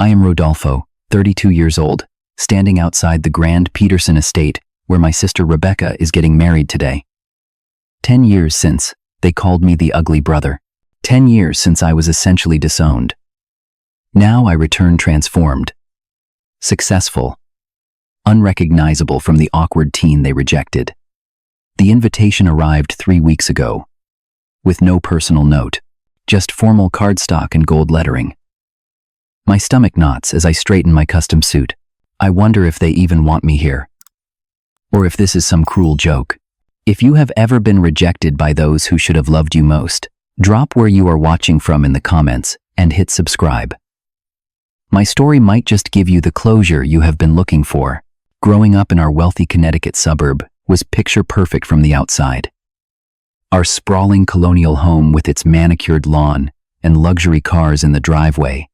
I am Rodolfo, 32 years old, standing outside the Grand Peterson estate where my sister Rebecca is getting married today. 10 years since, they called me the ugly brother. 10 years since I was essentially disowned. Now I return transformed. Successful. Unrecognizable from the awkward teen they rejected. The invitation arrived 3 weeks ago. With no personal note. Just formal cardstock and gold lettering. My stomach knots as I straighten my custom suit. I wonder if they even want me here. Or if this is some cruel joke. If you have ever been rejected by those who should have loved you most, drop where you are watching from in the comments and hit subscribe. My story might just give you the closure you have been looking for. Growing up in our wealthy Connecticut suburb was picture perfect from the outside. Our sprawling colonial home with its manicured lawn and luxury cars in the driveway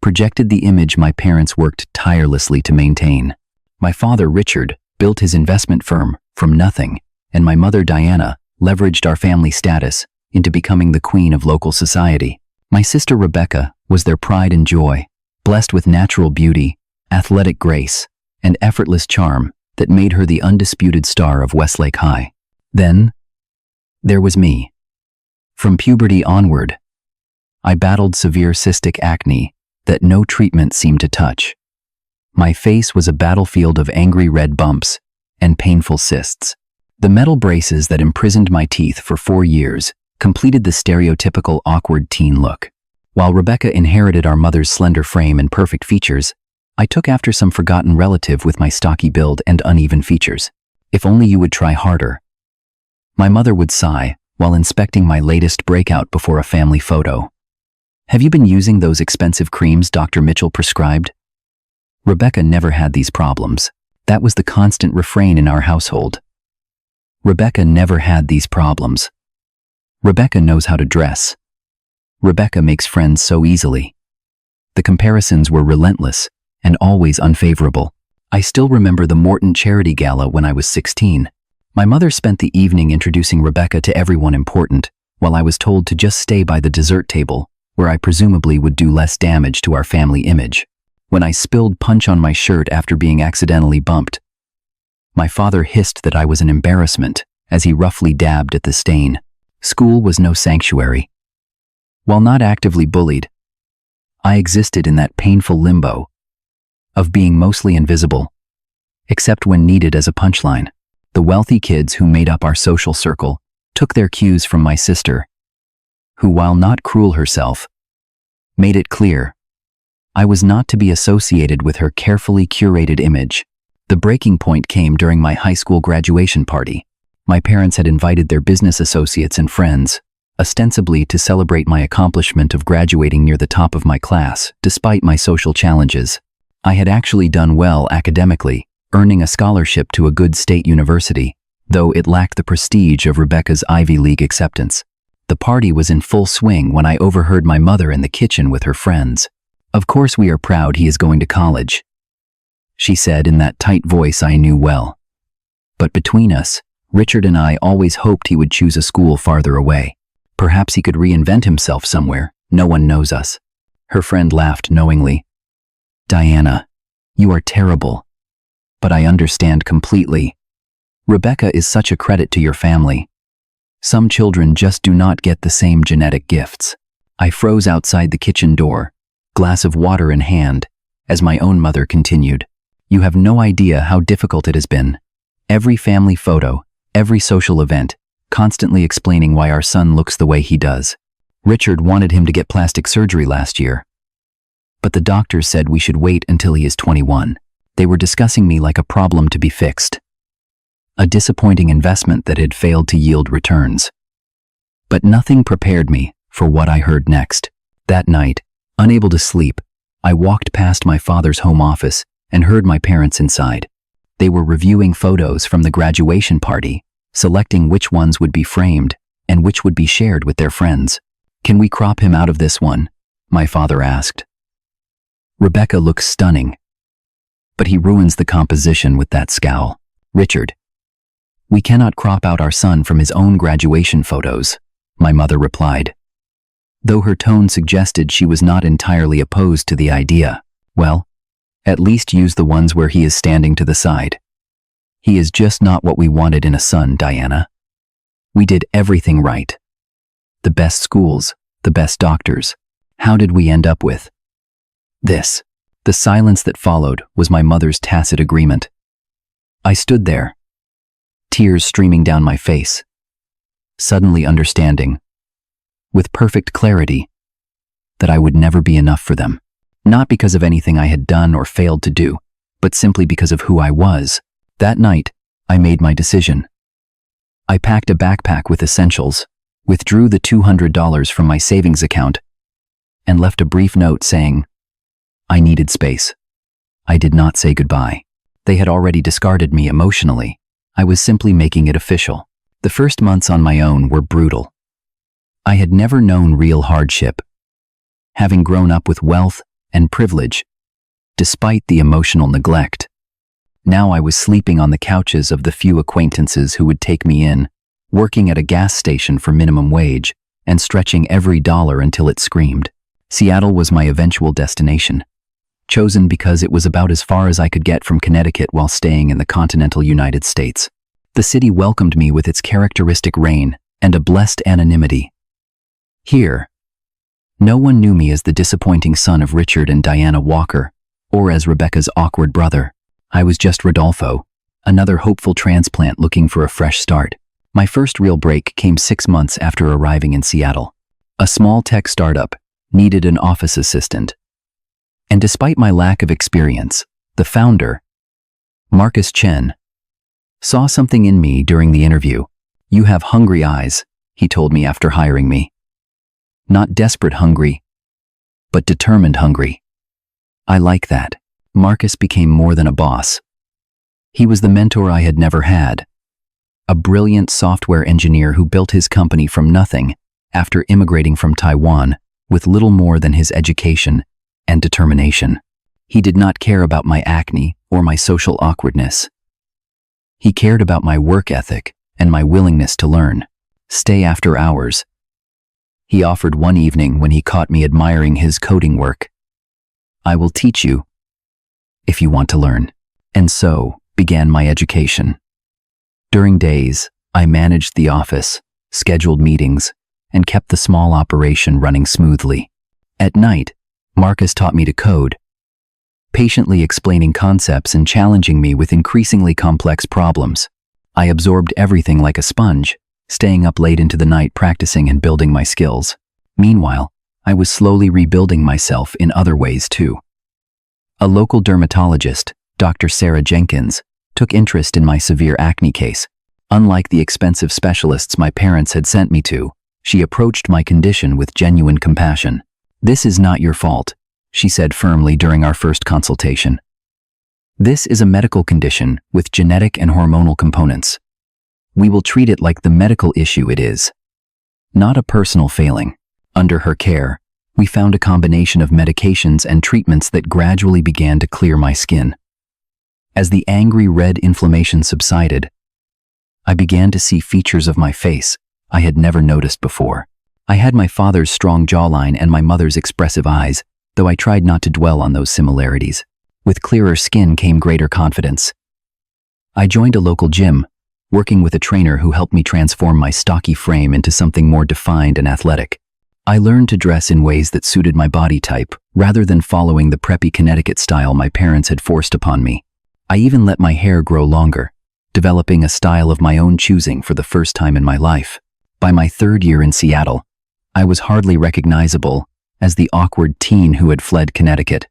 projected the image my parents worked tirelessly to maintain. My father, Richard, built his investment firm from nothing, and my mother, Diana, leveraged our family status into becoming the queen of local society. My sister, Rebecca, was their pride and joy, blessed with natural beauty, athletic grace, and effortless charm that made her the undisputed star of Westlake High. Then, there was me. From puberty onward, I battled severe cystic acne that no treatment seemed to touch. My face was a battlefield of angry red bumps and painful cysts. The metal braces that imprisoned my teeth for 4 years completed the stereotypical awkward teen look. While Rebecca inherited our mother's slender frame and perfect features, I took after some forgotten relative with my stocky build and uneven features. If only you would try harder. My mother would sigh while inspecting my latest breakout before a family photo. Have you been using those expensive creams Dr. Mitchell prescribed? Rebecca never had these problems. That was the constant refrain in our household. Rebecca never had these problems. Rebecca knows how to dress. Rebecca makes friends so easily. The comparisons were relentless and always unfavorable. I still remember the Morton Charity Gala when I was 16. My mother spent the evening introducing Rebecca to everyone important, while I was told to just stay by the dessert table, where I presumably would do less damage to our family image. When I spilled punch on my shirt after being accidentally bumped, my father hissed that I was an embarrassment as he roughly dabbed at the stain. School was no sanctuary. While not actively bullied, I existed in that painful limbo of being mostly invisible, except when needed as a punchline. The wealthy kids who made up our social circle took their cues from my sister, who, while not cruel herself, made it clear I was not to be associated with her carefully curated image. The breaking point came during my high school graduation party. My parents had invited their business associates and friends, ostensibly to celebrate my accomplishment of graduating near the top of my class, despite my social challenges. I had actually done well academically, earning a scholarship to a good state university, though it lacked the prestige of Rebecca's Ivy League acceptance. The party was in full swing when I overheard my mother in the kitchen with her friends. "Of course we are proud he is going to college," she said in that tight voice I knew well. But between us, Richard and I always hoped he would choose a school farther away. Perhaps he could reinvent himself somewhere. No one knows us. Her friend laughed knowingly. "Diana, you are terrible. But I understand completely. Rebecca is such a credit to your family. Some children just do not get the same genetic gifts." I froze outside the kitchen door, glass of water in hand, as my own mother continued. "You have no idea how difficult it has been. Every family photo, every social event, constantly explaining why our son looks the way he does. Richard wanted him to get plastic surgery last year, but the doctors said we should wait until he is 21. They were discussing me like a problem to be fixed. A disappointing investment that had failed to yield returns. But nothing prepared me for what I heard next. That night, unable to sleep, I walked past my father's home office and heard my parents inside. They were reviewing photos from the graduation party, selecting which ones would be framed and which would be shared with their friends. "Can we crop him out of this one?" my father asked. "Rebecca looks stunning, but he ruins the composition with that scowl." "Richard, we cannot crop out our son from his own graduation photos," my mother replied. though her tone suggested she was not entirely opposed to the idea. Well, at least use the ones where he is standing to the side. He is just not what we wanted in a son, Diana. We did everything right. The best schools, the best doctors. How did we end up with this? The silence that followed was my mother's tacit agreement. I stood there, tears streaming down my face, suddenly understanding, with perfect clarity, that I would never be enough for them. Not because of anything I had done or failed to do, but simply because of who I was. That night, I made my decision. I packed a backpack with essentials, withdrew the $200 from my savings account, and left a brief note saying, I needed space. I did not say goodbye. They had already discarded me emotionally. I was simply making it official. The first months on my own were brutal. I had never known real hardship, having grown up with wealth and privilege, despite the emotional neglect. Now I was sleeping on the couches of the few acquaintances who would take me in, working at a gas station for minimum wage, and stretching every dollar until it screamed. Seattle was my eventual destination, chosen because it was about as far as I could get from Connecticut while staying in the continental United States. The city welcomed me with its characteristic rain and a blessed anonymity. Here, no one knew me as the disappointing son of Richard and Diana Walker, or as Rebecca's awkward brother. I was just Rodolfo, another hopeful transplant looking for a fresh start. My first real break came 6 months after arriving in Seattle. A small tech startup needed an office assistant. And despite my lack of experience, the founder, Marcus Chen, saw something in me during the interview. You have hungry eyes, he told me after hiring me. Not desperate hungry, but determined hungry. I like that. Marcus became more than a boss. He was the mentor I had never had. A brilliant software engineer who built his company from nothing after immigrating from Taiwan with little more than his education and determination. He did not care about my acne or my social awkwardness. He cared about my work ethic and my willingness to learn. Stay after hours. He offered one evening when he caught me admiring his coding work. I will teach you if you want to learn. And so began my education. During days, I managed the office, scheduled meetings, and kept the small operation running smoothly. At night, Marcus taught me to code, patiently explaining concepts and challenging me with increasingly complex problems. I absorbed everything like a sponge, staying up late into the night practicing and building my skills. Meanwhile, I was slowly rebuilding myself in other ways too. A local dermatologist, Dr. Sarah Jenkins, took interest in my severe acne case. Unlike the expensive specialists my parents had sent me to, she approached my condition with genuine compassion. This is not your fault, she said firmly during our first consultation. This is a medical condition with genetic and hormonal components. We will treat it like the medical issue it is, not a personal failing. Under her care, we found a combination of medications and treatments that gradually began to clear my skin. As the angry red inflammation subsided, I began to see features of my face I had never noticed before. I had my father's strong jawline and my mother's expressive eyes, though I tried not to dwell on those similarities. With clearer skin came greater confidence. I joined a local gym, working with a trainer who helped me transform my stocky frame into something more defined and athletic. I learned to dress in ways that suited my body type, rather than following the preppy Connecticut style my parents had forced upon me. I even let my hair grow longer, developing a style of my own choosing for the first time in my life. By my 3rd year in Seattle, I was hardly recognizable as the awkward teen who had fled Connecticut.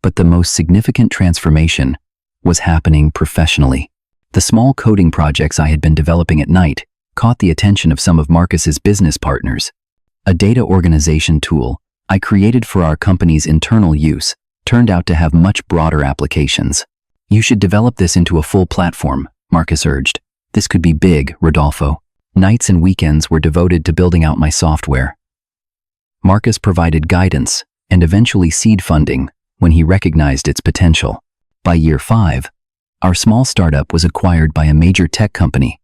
But the most significant transformation was happening professionally. The small coding projects I had been developing at night caught the attention of some of Marcus's business partners. A data organization tool I created for our company's internal use turned out to have much broader applications. You should develop this into a full platform, Marcus urged. This could be big, Rodolfo. Nights and weekends were devoted to building out my software. Marcus provided guidance and eventually seed funding when he recognized its potential. By year 5, our small startup was acquired by a major tech company,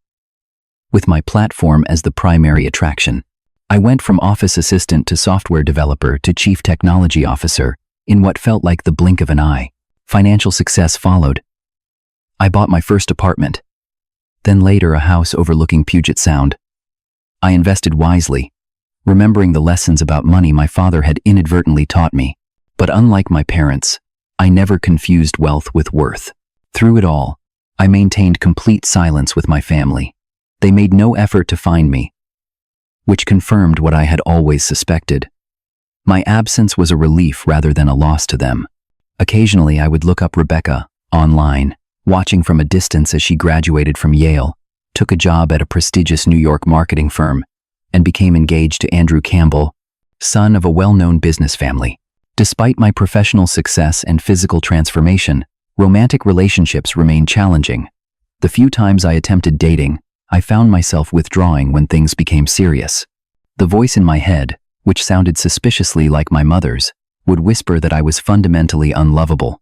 with my platform as the primary attraction. I went from office assistant to software developer to chief technology officer in what felt like the blink of an eye. Financial success followed. I bought my first apartment, then later a house overlooking Puget Sound. I invested wisely, remembering the lessons about money my father had inadvertently taught me. But unlike my parents, I never confused wealth with worth. Through it all, I maintained complete silence with my family. They made no effort to find me, which confirmed what I had always suspected. My absence was a relief rather than a loss to them. Occasionally, I would look up Rebecca online, watching from a distance as she graduated from Yale, took a job at a prestigious New York marketing firm, and became engaged to Andrew Campbell, son of a well-known business family. Despite my professional success and physical transformation, romantic relationships remained challenging. The few times I attempted dating, I found myself withdrawing when things became serious. The voice in my head, which sounded suspiciously like my mother's, would whisper that I was fundamentally unlovable,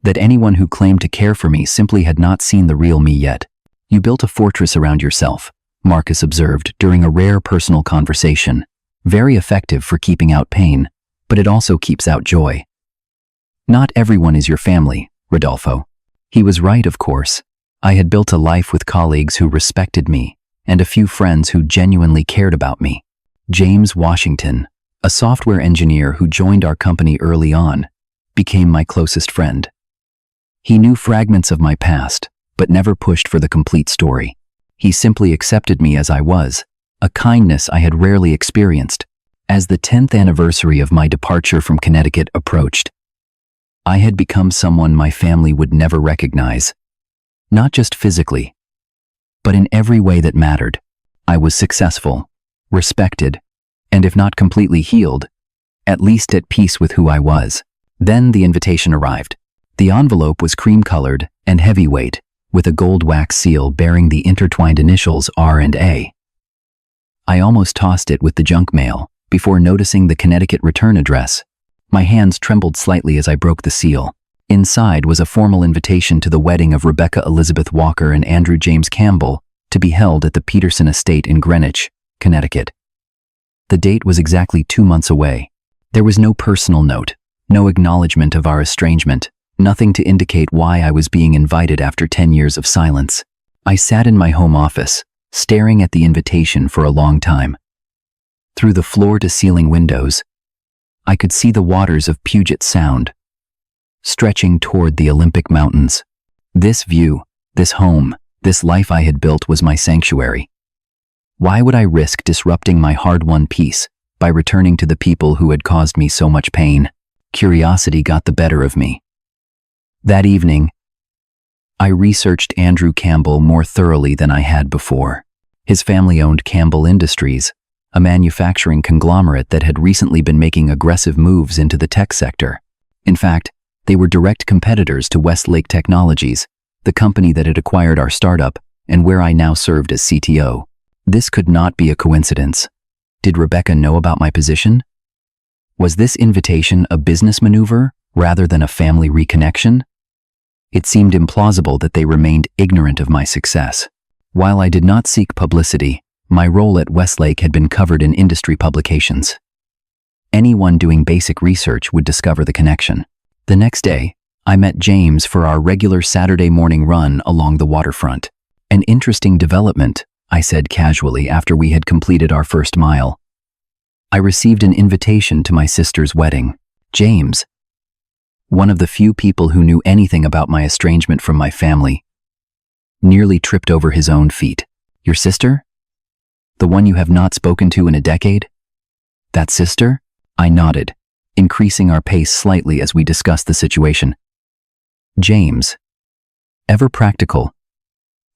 that anyone who claimed to care for me simply had not seen the real me yet. "You built a fortress around yourself," Marcus observed during a rare personal conversation. "Very effective for keeping out pain, but it also keeps out joy." "Not everyone is your family, Rodolfo." He was right, of course. I had built a life with colleagues who respected me, and a few friends who genuinely cared about me. James Washington, a software engineer who joined our company early on, became my closest friend. He knew fragments of my past, but never pushed for the complete story. He simply accepted me as I was, a kindness I had rarely experienced. As the 10th anniversary of my departure from Connecticut approached, I had become someone my family would never recognize. Not just physically, but in every way that mattered. I was successful, respected, and if not completely healed, at least at peace with who I was. Then the invitation arrived. The envelope was cream-colored and heavyweight, with a gold wax seal bearing the intertwined initials R and A. I almost tossed it with the junk mail before noticing the Connecticut return address. My hands trembled slightly as I broke the seal. Inside was a formal invitation to the wedding of Rebecca Elizabeth Walker and Andrew James Campbell, to be held at the Peterson Estate in Greenwich, Connecticut. The date was exactly 2 months away. There was no personal note, no acknowledgement of our estrangement, nothing to indicate why I was being invited after 10 years of silence. I sat in my home office, staring at the invitation for a long time. Through the floor-to-ceiling windows, I could see the waters of Puget Sound, stretching toward the Olympic Mountains. This view, this home, this life I had built was my sanctuary. Why would I risk disrupting my hard-won peace by returning to the people who had caused me so much pain? Curiosity got the better of me. That evening, I researched Andrew Campbell more thoroughly than I had before. His family owned Campbell Industries, a manufacturing conglomerate that had recently been making aggressive moves into the tech sector. In fact, they were direct competitors to Westlake Technologies, the company that had acquired our startup and where I now served as CTO. This could not be a coincidence. Did Rebecca know about my position? Was this invitation a business maneuver rather than a family reconnection? It seemed implausible that they remained ignorant of my success. While I did not seek publicity, my role at Westlake had been covered in industry publications. Anyone doing basic research would discover the connection. The next day, I met James for our regular Saturday morning run along the waterfront. "An interesting development," I said casually after we had completed our first mile. "I received an invitation to my sister's wedding." James, one of the few people who knew anything about my estrangement from my family, nearly tripped over his own feet. "Your sister? The one you have not spoken to in a decade?" "That sister?" I nodded, increasing our pace slightly as we discussed the situation. James, ever practical,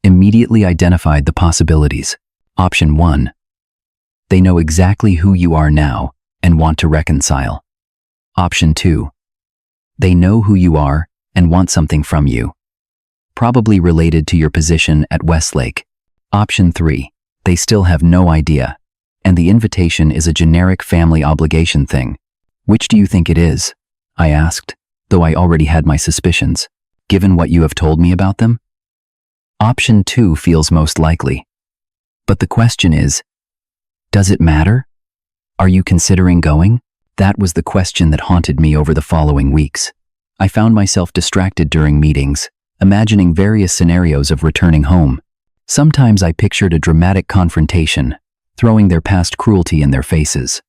immediately identified the possibilities. Option 1. They know exactly who you are now and want to reconcile. Option 2. They know who you are and want something from you, probably related to your position at Westlake. Option 3. They still have no idea, and the invitation is a generic family obligation thing. "Which do you think it is?" I asked, though I already had my suspicions, given what you have told me about them. Option 2 feels most likely. But the question is, Does it matter? Are you considering going? That was the question that haunted me over the following weeks. I found myself distracted during meetings, imagining various scenarios of returning home. Sometimes I pictured a dramatic confrontation, throwing their past cruelty in their faces.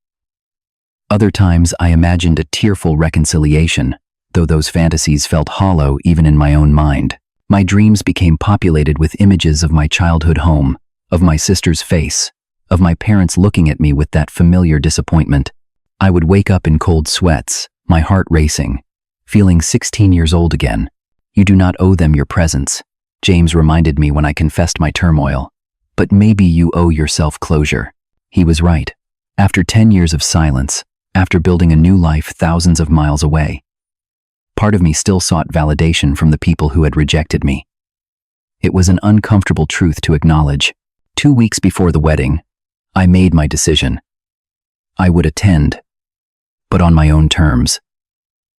Other times I imagined a tearful reconciliation, though those fantasies felt hollow even in my own mind. My dreams became populated with images of my childhood home, of my sister's face, of my parents looking at me with that familiar disappointment. I would wake up in cold sweats, my heart racing, feeling 16 years old again. You do not owe them your presence, James reminded me when I confessed my turmoil. But maybe you owe yourself closure. He was right. After 10 years of silence, after building a new life thousands of miles away, part of me still sought validation from the people who had rejected me. It was an uncomfortable truth to acknowledge. 2 weeks before the wedding, I made my decision. I would attend, but on my own terms.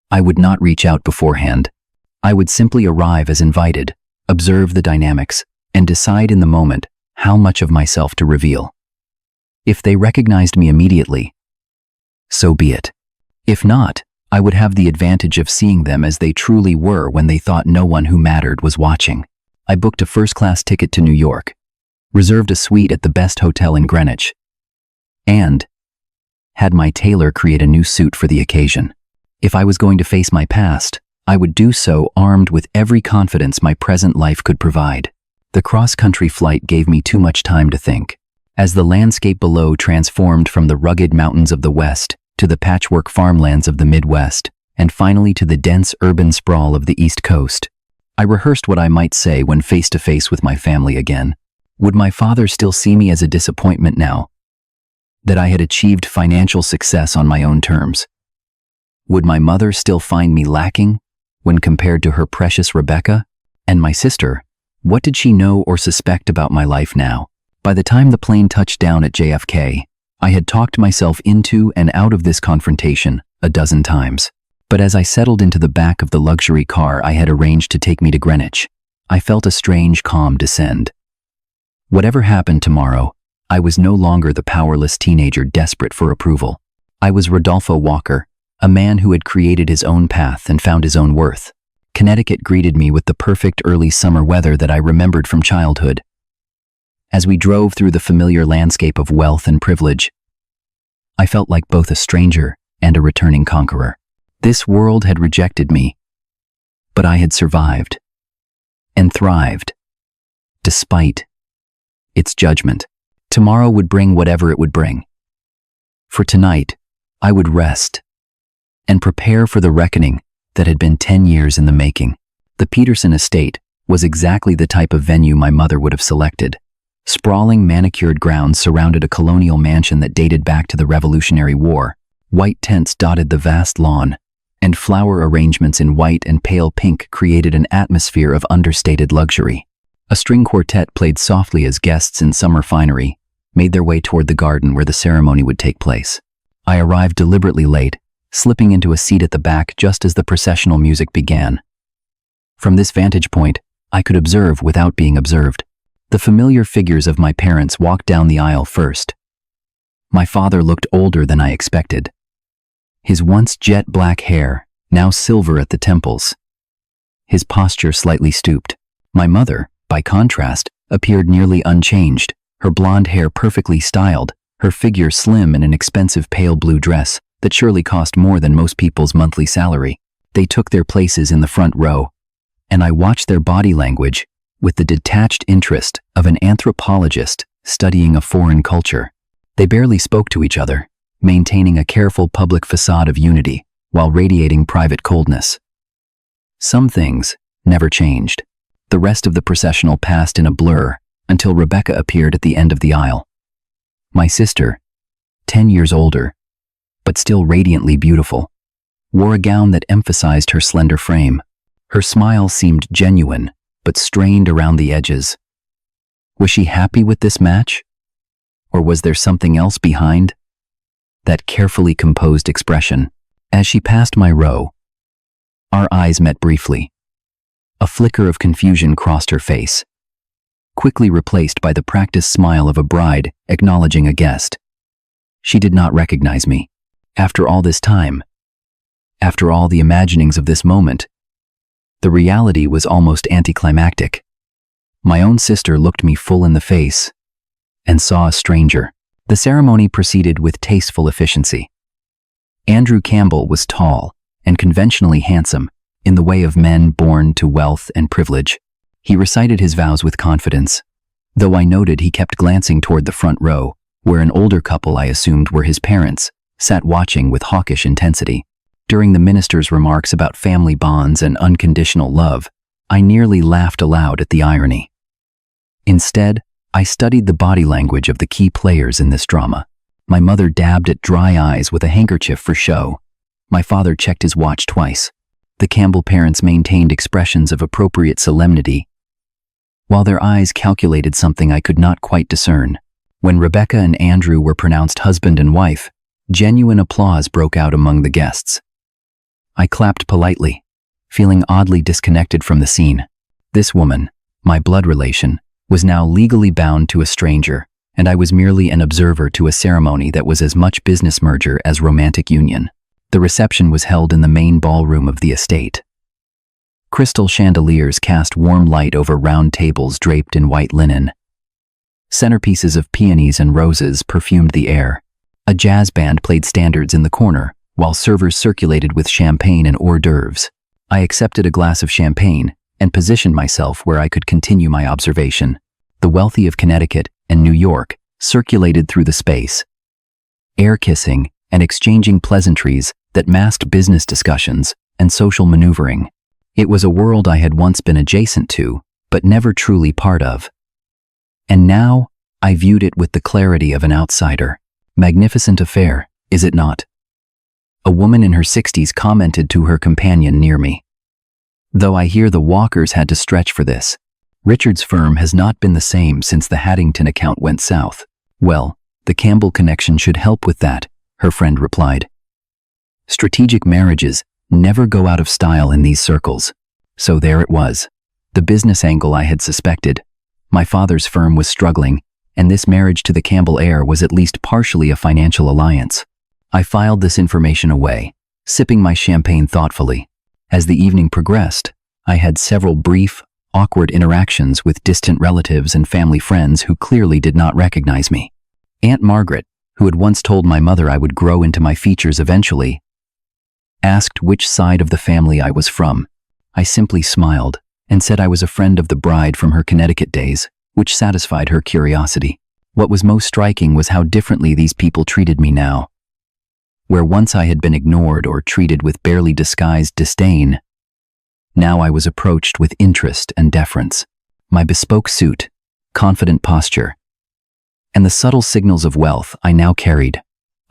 I would not reach out beforehand. I would simply arrive as invited, observe the dynamics, and decide in the moment how much of myself to reveal. If they recognized me immediately, so be it. If not, I would have the advantage of seeing them as they truly were when they thought no one who mattered was watching. I booked a first-class ticket to New York, reserved a suite at the best hotel in Greenwich, and had my tailor create a new suit for the occasion. If I was going to face my past, I would do so armed with every confidence my present life could provide. The cross-country flight gave me too much time to think. As the landscape below transformed from the rugged mountains of the West to the patchwork farmlands of the Midwest, and finally to the dense urban sprawl of the East Coast, I rehearsed what I might say when face-to-face with my family again. Would my father still see me as a disappointment now that I had achieved financial success on my own terms? Would my mother still find me lacking when compared to her precious Rebecca? And my sister, what did she know or suspect about my life now? By the time the plane touched down at JFK, I had talked myself into and out of this confrontation a dozen times. But as I settled into the back of the luxury car I had arranged to take me to Greenwich, I felt a strange calm descend. Whatever happened tomorrow, I was no longer the powerless teenager desperate for approval. I was Rodolfo Walker, a man who had created his own path and found his own worth. Connecticut greeted me with the perfect early summer weather that I remembered from childhood. As we drove through the familiar landscape of wealth and privilege, I felt like both a stranger and a returning conqueror. This world had rejected me, but I had survived and thrived, despite its judgment. Tomorrow would bring whatever it would bring. For tonight, I would rest and prepare for the reckoning that had been 10 years in the making. The Peterson estate was exactly the type of venue my mother would have selected. Sprawling manicured grounds surrounded a colonial mansion that dated back to the Revolutionary War. White tents dotted the vast lawn, and flower arrangements in white and pale pink created an atmosphere of understated luxury. A string quartet played softly as guests in summer finery made their way toward the garden where the ceremony would take place. I arrived deliberately late, slipping into a seat at the back just as the processional music began. From this vantage point, I could observe without being observed. The familiar figures of my parents walked down the aisle first. My father looked older than I expected. His once jet black hair, now silver at the temples. His posture slightly stooped. My mother, by contrast, appeared nearly unchanged, her blonde hair perfectly styled, her figure slim in an expensive pale blue dress that surely cost more than most people's monthly salary. They took their places in the front row, and I watched their body language with the detached interest of an anthropologist studying a foreign culture. They barely spoke to each other, maintaining a careful public facade of unity while radiating private coldness. Some things never changed. The rest of the processional passed in a blur until Rebecca appeared at the end of the aisle. My sister, 10 years older, but still radiantly beautiful, wore a gown that emphasized her slender frame. Her smile seemed genuine, but strained around the edges. Was she happy with this match? Or was there something else behind that carefully composed expression? As she passed my row, our eyes met briefly. A flicker of confusion crossed her face, quickly replaced by the practiced smile of a bride acknowledging a guest. She did not recognize me. After all this time, after all the imaginings of this moment, the reality was almost anticlimactic. My own sister looked me full in the face and saw a stranger. The ceremony proceeded with tasteful efficiency. Andrew Campbell was tall and conventionally handsome in the way of men born to wealth and privilege. He recited his vows with confidence, though I noted he kept glancing toward the front row, where an older couple I assumed were his parents sat watching with hawkish intensity. During the minister's remarks about family bonds and unconditional love, I nearly laughed aloud at the irony. Instead, I studied the body language of the key players in this drama. My mother dabbed at dry eyes with a handkerchief for show. My father checked his watch twice. The Campbell parents maintained expressions of appropriate solemnity, while their eyes calculated something I could not quite discern. When Rebecca and Andrew were pronounced husband and wife, genuine applause broke out among the guests. I clapped politely, feeling oddly disconnected from the scene. This woman, my blood relation, was now legally bound to a stranger, and I was merely an observer to a ceremony that was as much business merger as romantic union. The reception was held in the main ballroom of the estate. Crystal chandeliers cast warm light over round tables draped in white linen. Centerpieces of peonies and roses perfumed the air. A jazz band played standards in the corner, while servers circulated with champagne and hors d'oeuvres. I accepted a glass of champagne and positioned myself where I could continue my observation. The wealthy of Connecticut and New York circulated through the space, air kissing and exchanging pleasantries that masked business discussions and social maneuvering. It was a world I had once been adjacent to, but never truly part of. And now, I viewed it with the clarity of an outsider. Magnificent affair, is it not? A woman in her 60s commented to her companion near me. Though I hear the Walkers had to stretch for this. Richard's firm has not been the same since the Haddington account went south. Well, the Campbell connection should help with that, her friend replied. Strategic marriages never go out of style in these circles. So there it was. The business angle I had suspected. My father's firm was struggling, and this marriage to the Campbell heir was at least partially a financial alliance. I filed this information away, sipping my champagne thoughtfully. As the evening progressed, I had several brief, awkward interactions with distant relatives and family friends who clearly did not recognize me. Aunt Margaret, who had once told my mother I would grow into my features eventually, asked which side of the family I was from. I simply smiled and said I was a friend of the bride from her Connecticut days, which satisfied her curiosity. What was most striking was how differently these people treated me now. Where once I had been ignored or treated with barely disguised disdain, now I was approached with interest and deference. My bespoke suit, confident posture, and the subtle signals of wealth I now carried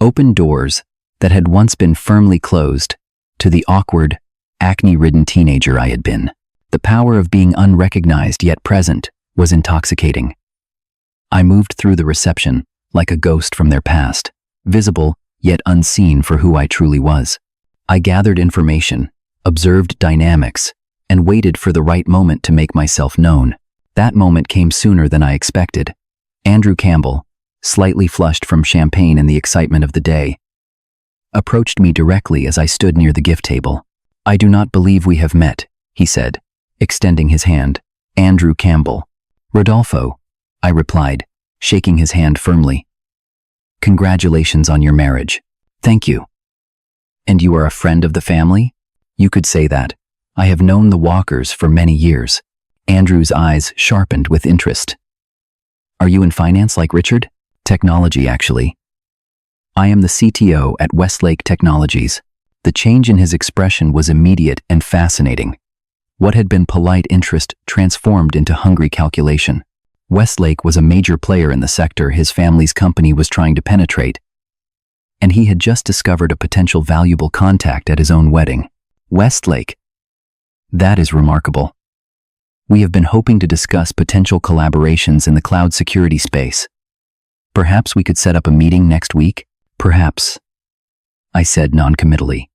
opened doors that had once been firmly closed to the awkward, acne-ridden teenager I had been. The power of being unrecognized yet present was intoxicating. I moved through the reception like a ghost from their past, visible yet unseen for who I truly was. I gathered information, observed dynamics, and waited for the right moment to make myself known. That moment came sooner than I expected. Andrew Campbell, slightly flushed from champagne and the excitement of the day, approached me directly as I stood near the gift table. "I do not believe we have met," he said, extending his hand. "Andrew Campbell." "Rodolfo," I replied, shaking his hand firmly. "Congratulations on your marriage." "Thank you." "And you are a friend of the family?" "You could say that. I have known the Walkers for many years." Andrew's eyes sharpened with interest. "Are you in finance like Richard?" "Technology, actually." "I am the CTO at Westlake Technologies." The change in his expression was immediate and fascinating. What had been polite interest transformed into hungry calculation. Westlake was a major player in the sector his family's company was trying to penetrate, and he had just discovered a potential valuable contact at his own wedding. Westlake. That is remarkable. We have been hoping to discuss potential collaborations in the cloud security space. Perhaps we could set up a meeting next week? Perhaps, I said noncommittally,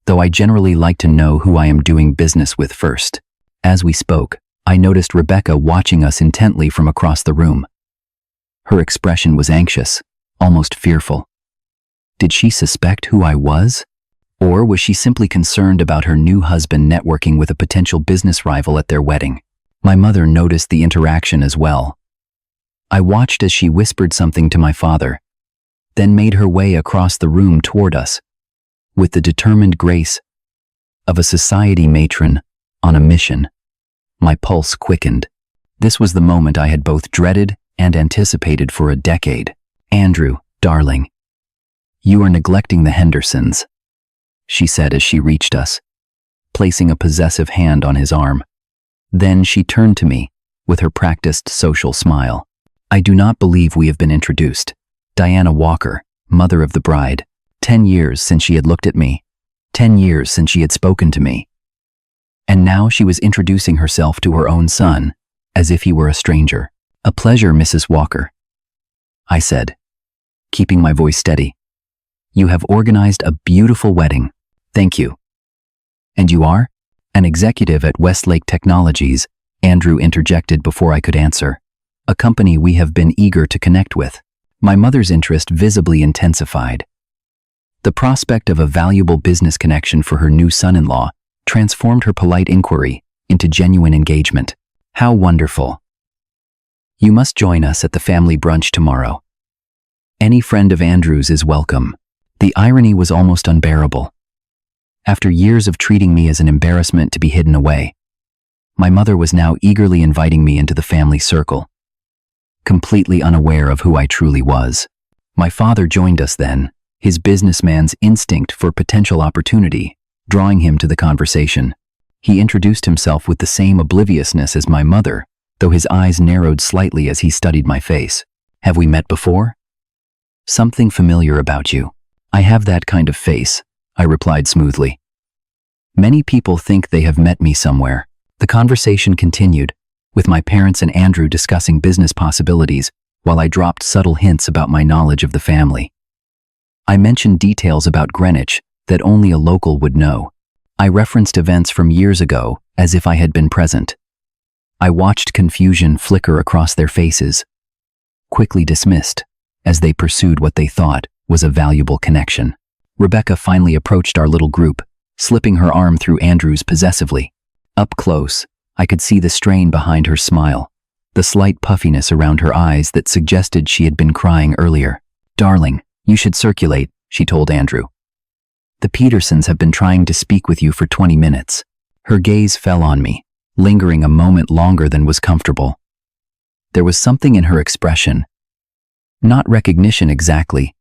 though I generally like to know who I am doing business with first. As we spoke, I noticed Rebecca watching us intently from across the room. Her expression was anxious, almost fearful. Did she suspect who I was? Or was she simply concerned about her new husband networking with a potential business rival at their wedding? My mother noticed the interaction as well. I watched as she whispered something to my father, then made her way across the room toward us, with the determined grace of a society matron on a mission. My pulse quickened. This was the moment I had both dreaded and anticipated for a decade. "Andrew, darling, you are neglecting the Hendersons," she said as she reached us, placing a possessive hand on his arm. Then she turned to me with her practiced social smile. "I do not believe we have been introduced. Diana Walker, mother of the bride. 10 years since she had looked at me. 10 years since she had spoken to me. And now she was introducing herself to her own son, as if he were a stranger. "A pleasure, Mrs. Walker," I said, keeping my voice steady. "You have organized a beautiful wedding. Thank you." "And you are?" "An executive at Westlake Technologies," Andrew interjected before I could answer. "A company we have been eager to connect with." My mother's interest visibly intensified. The prospect of a valuable business connection for her new son-in-law transformed her polite inquiry into genuine engagement. "How wonderful. You must join us at the family brunch tomorrow. Any friend of Andrew's is welcome." The irony was almost unbearable. After years of treating me as an embarrassment to be hidden away, my mother was now eagerly inviting me into the family circle, completely unaware of who I truly was. My father joined us then, his businessman's instinct for potential opportunity drawing him to the conversation. He introduced himself with the same obliviousness as my mother, though his eyes narrowed slightly as he studied my face. "Have we met before?" "Something familiar about you. I have that kind of face," I replied smoothly. "Many people think they have met me somewhere." The conversation continued, with my parents and Andrew discussing business possibilities while I dropped subtle hints about my knowledge of the family. I mentioned details about Greenwich that only a local would know. I referenced events from years ago as if I had been present. I watched confusion flicker across their faces, quickly dismissed as they pursued what they thought was a valuable connection. Rebecca finally approached our little group, slipping her arm through Andrew's possessively. Up close, I could see the strain behind her smile, the slight puffiness around her eyes that suggested she had been crying earlier. "Darling, you should circulate," she told Andrew. "The Petersons have been trying to speak with you for 20 minutes. Her gaze fell on me, lingering a moment longer than was comfortable. There was something in her expression, not recognition exactly,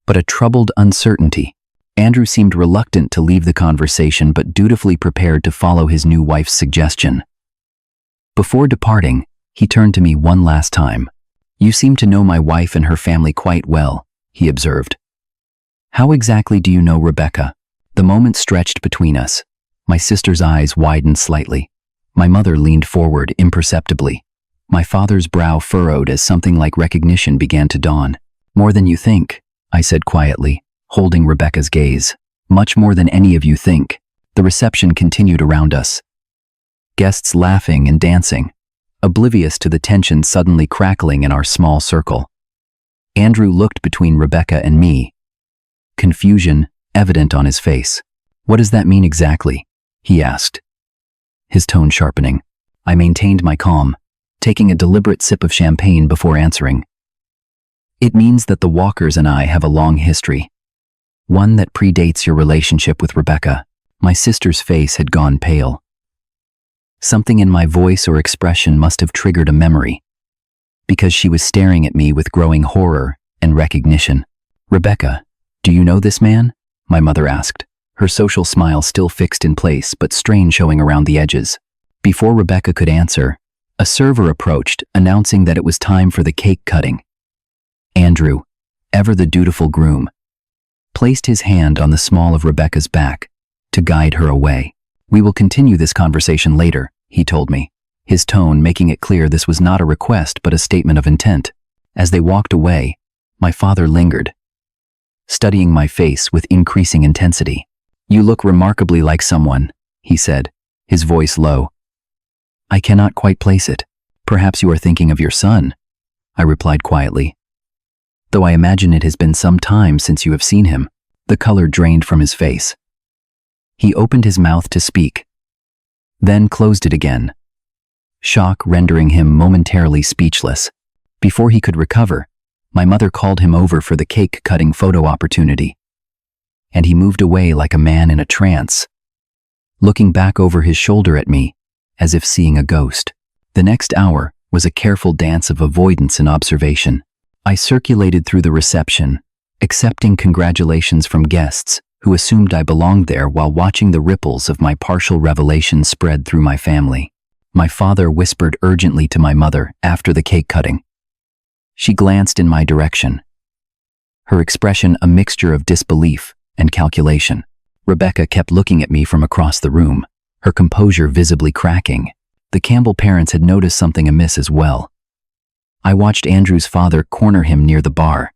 but a troubled uncertainty. Andrew seemed reluctant to leave the conversation but dutifully prepared to follow his new wife's suggestion. Before departing, he turned to me one last time. "You seem to know my wife and her family quite well," he observed. "How exactly do you know Rebecca?" The moment stretched between us. My sister's eyes widened slightly. My mother leaned forward imperceptibly. My father's brow furrowed as something like recognition began to dawn. "More than you think," I said quietly, holding Rebecca's gaze. "Much more than any of you think." The reception continued around us, guests laughing and dancing, oblivious to the tension suddenly crackling in our small circle. Andrew looked between Rebecca and me, confusion evident on his face. "What does that mean exactly?" he asked, his tone sharpening. I maintained my calm, taking a deliberate sip of champagne before answering. "It means that the Walkers and I have a long history, one that predates your relationship with Rebecca." My sister's face had gone pale. Something in my voice or expression must have triggered a memory, because she was staring at me with growing horror and recognition. "Rebecca, do you know this man?" my mother asked, her social smile still fixed in place but strain showing around the edges. Before Rebecca could answer, a server approached, announcing that it was time for the cake cutting. Andrew, ever the dutiful groom, placed his hand on the small of Rebecca's back to guide her away. "We will continue this conversation later," he told me, his tone making it clear this was not a request but a statement of intent. As they walked away, my father lingered, studying my face with increasing intensity. "You look remarkably like someone," he said, his voice low. "I cannot quite place it. Perhaps you are thinking of your son," I replied quietly. though I imagine it has been some time since you have seen him." The color drained from his face. He opened his mouth to speak, then closed it again, shock rendering him momentarily speechless. Before he could recover, my mother called him over for the cake-cutting photo opportunity, and he moved away like a man in a trance, looking back over his shoulder at me, as if seeing a ghost. The next hour was a careful dance of avoidance and observation. I circulated through the reception, accepting congratulations from guests who assumed I belonged there while watching the ripples of my partial revelation spread through my family. My father whispered urgently to my mother after the cake cutting. She glanced in my direction, her expression a mixture of disbelief and calculation. Rebecca kept looking at me from across the room, her composure visibly cracking. The Campbell parents had noticed something amiss as well. I watched Andrew's father corner him near the bar,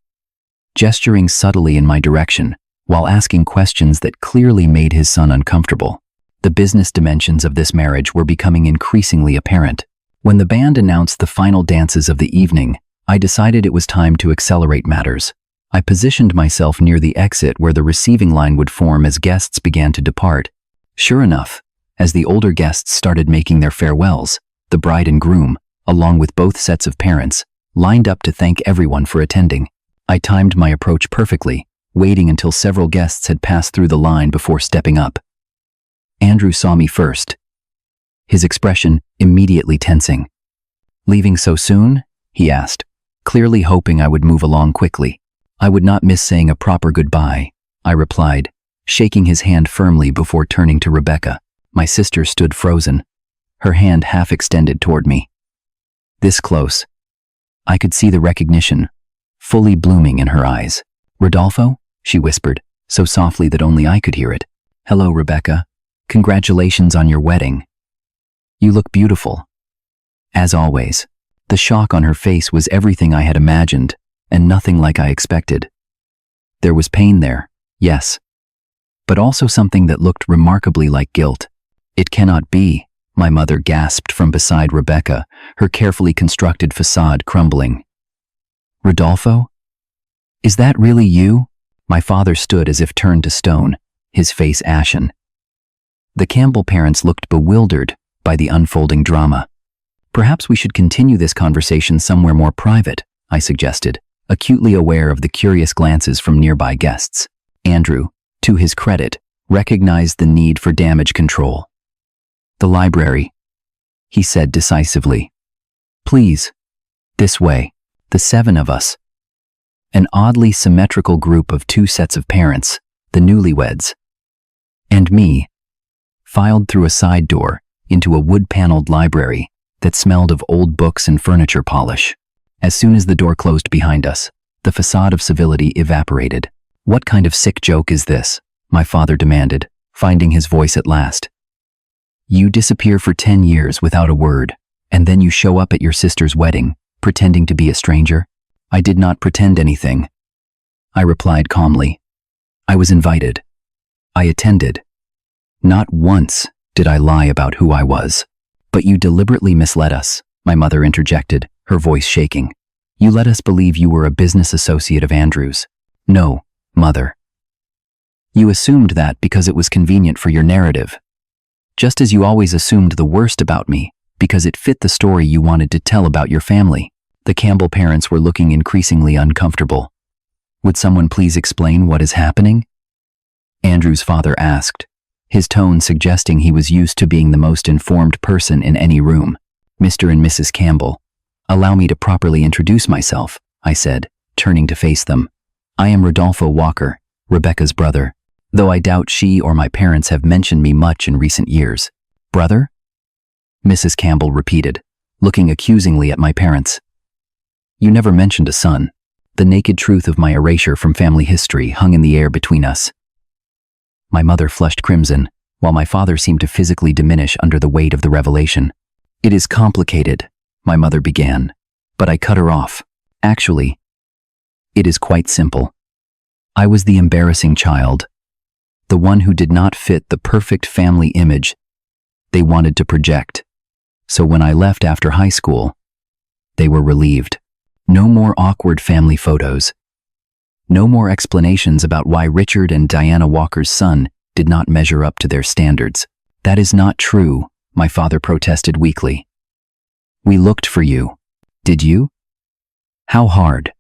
gesturing subtly in my direction while asking questions that clearly made his son uncomfortable. The business dimensions of this marriage were becoming increasingly apparent. When the band announced the final dances of the evening, I decided it was time to accelerate matters. I positioned myself near the exit where the receiving line would form as guests began to depart. Sure enough, as the older guests started making their farewells, the bride and groom, along with both sets of parents, lined up to thank everyone for attending. I timed my approach perfectly, waiting until several guests had passed through the line before stepping up. Andrew saw me first, his expression immediately tensing. "Leaving so soon?" he asked, clearly hoping I would move along quickly. "I would not miss saying a proper goodbye," I replied, shaking his hand firmly before turning to Rebecca. My sister stood frozen, her hand half extended toward me. This close, I could see the recognition fully blooming in her eyes. "Rodolfo?" she whispered, so softly that only I could hear it. "Hello, Rebecca. Congratulations on your wedding. You look beautiful." As always, the shock on her face was everything I had imagined, and nothing like I expected. There was pain there, yes, but also something that looked remarkably like guilt. "It cannot be," my mother gasped from beside Rebecca, her carefully constructed facade crumbling. "Rodolfo? Is that really you?" My father stood as if turned to stone, his face ashen. The Campbell parents looked bewildered by the unfolding drama. "Perhaps we should continue this conversation somewhere more private," I suggested, acutely aware of the curious glances from nearby guests. Andrew, to his credit, recognized the need for damage control. "The library," he said decisively. "Please, this way." The seven of us, an oddly symmetrical group of two sets of parents, the newlyweds, and me, filed through a side door into a wood-paneled library that smelled of old books and furniture polish. As soon as the door closed behind us, the facade of civility evaporated. "What kind of sick joke is this?" my father demanded, finding his voice at last. "You disappear for 10 years without a word, and then you show up at your sister's wedding, pretending to be a stranger?" "I did not pretend anything," I replied calmly. "I was invited. I attended. Not once did I lie about who I was." "But you deliberately misled us," my mother interjected, her voice shaking. "You let us believe you were a business associate of Andrew's." "No, Mother. You assumed that because it was convenient for your narrative. Just as you always assumed the worst about me, because it fit the story you wanted to tell about your family." The Campbell parents were looking increasingly uncomfortable. "Would someone please explain what is happening?" Andrew's father asked, his tone suggesting he was used to being the most informed person in any room. "Mr. and Mrs. Campbell, allow me to properly introduce myself," I said, turning to face them. "I am Rodolfo Walker, Rebecca's brother, though I doubt she or my parents have mentioned me much in recent years." "Brother?" Mrs. Campbell repeated, looking accusingly at my parents. "You never mentioned a son." The naked truth of my erasure from family history hung in the air between us. My mother flushed crimson, while my father seemed to physically diminish under the weight of the revelation. "It is complicated," my mother began, but I cut her off. "Actually, it is quite simple. I was the embarrassing child, the one who did not fit the perfect family image they wanted to project. So when I left after high school, they were relieved. No more awkward family photos, No more explanations about why Richard and Diana Walker's son did not measure up to their standards. That is not true, my father protested weakly. We looked for you. Did you? How hard?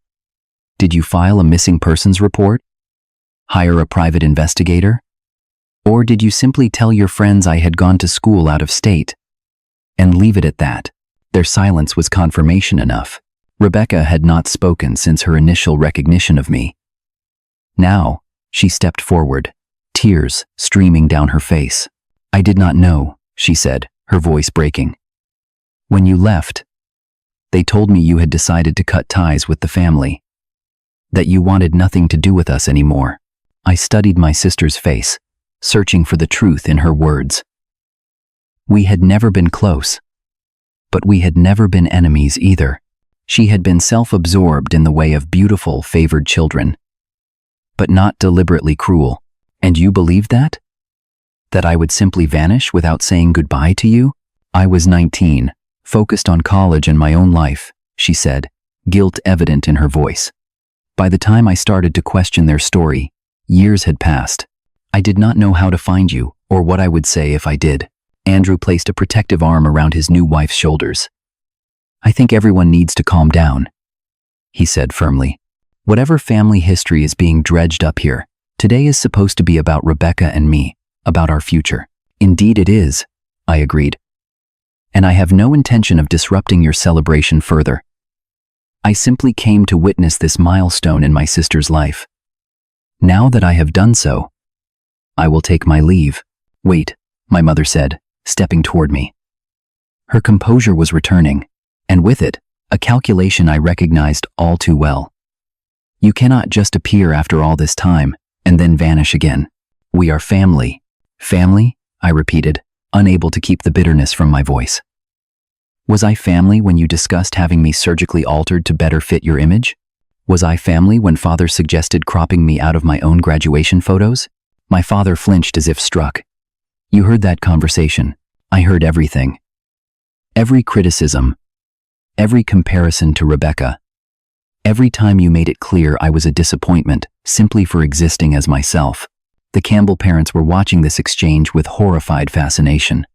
Did you file a missing persons report? Hire a private investigator? Or did you simply tell your friends I had gone to school out of state? And leave it at that? Their silence was confirmation enough. Rebecca had not spoken since her initial recognition of me. Now, she stepped forward, tears streaming down her face. I did not know, she said, her voice breaking. When you left, they told me you had decided to cut ties with the family, that you wanted nothing to do with us anymore. I studied my sister's face, searching for the truth in her words. We had never been close, but we had never been enemies either. She had been self-absorbed in the way of beautiful, favored children, but not deliberately cruel. And you believed that? That I would simply vanish without saying goodbye to you? I was 19, focused on college and my own life, she said, guilt evident in her voice. By the time I started to question their story, years had passed. I did not know how to find you, or what I would say if I did. Andrew placed a protective arm around his new wife's shoulders. I think everyone needs to calm down, he said firmly. Whatever family history is being dredged up here, today is supposed to be about Rebecca and me, about our future. Indeed it is, I agreed. And I have no intention of disrupting your celebration further. I simply came to witness this milestone in my sister's life. Now that I have done so, I will take my leave. Wait, my mother said, stepping toward me. Her composure was returning, and with it, a calculation I recognized all too well. You cannot just appear after all this time and then vanish again. We are family. Family? I repeated, unable to keep the bitterness from my voice. Was I family when you discussed having me surgically altered to better fit your image? Was I family when father suggested cropping me out of my own graduation photos? My father flinched as if struck. You heard that conversation. I heard everything. Every criticism. Every comparison to Rebecca. Every time you made it clear I was a disappointment, simply for existing as myself. The Campbell parents were watching this exchange with horrified fascination.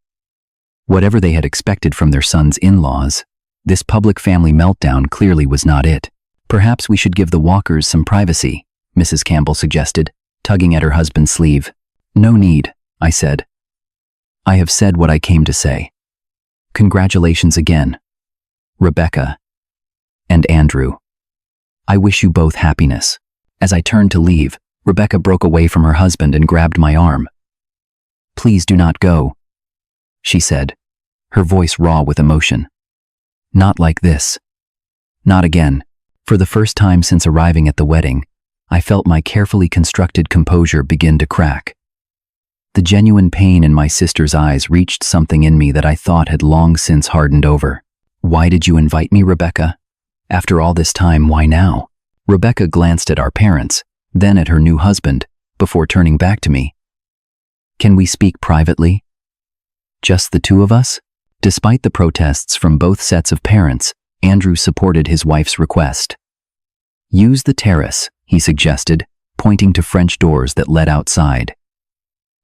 Whatever they had expected from their son's in-laws, this public family meltdown clearly was not it. Perhaps we should give the Walkers some privacy, Mrs. Campbell suggested, tugging at her husband's sleeve. No need, I said. I have said what I came to say. Congratulations again, Rebecca and Andrew. I wish you both happiness. As I turned to leave, Rebecca broke away from her husband and grabbed my arm. Please do not go, she said, her voice raw with emotion. Not like this. Not again. For the first time since arriving at the wedding, I felt my carefully constructed composure begin to crack. The genuine pain in my sister's eyes reached something in me that I thought had long since hardened over. Why did you invite me, Rebecca? After all this time, why now? Rebecca glanced at our parents, then at her new husband, before turning back to me. Can we speak privately? Just the two of us? Despite the protests from both sets of parents, Andrew supported his wife's request. Use the terrace, he suggested, pointing to French doors that led outside.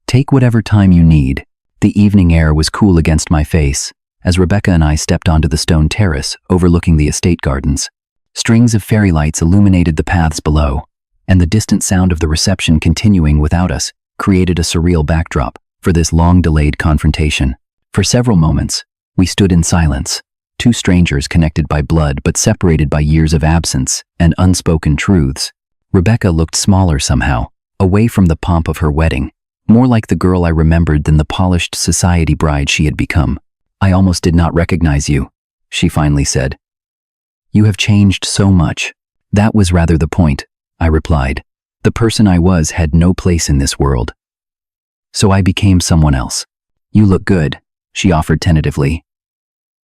Take whatever time you need. The evening air was cool against my face, as Rebecca and I stepped onto the stone terrace overlooking the estate gardens. Strings of fairy lights illuminated the paths below, and the distant sound of the reception continuing without us created a surreal backdrop for this long-delayed confrontation. For several moments, we stood in silence, two strangers connected by blood but separated by years of absence and unspoken truths. Rebecca looked smaller somehow, away from the pomp of her wedding, more like the girl I remembered than the polished society bride she had become. I almost did not recognize you, she finally said. You have changed so much. That was rather the point, I replied. The person I was had no place in this world. So I became someone else. You look good, she offered tentatively.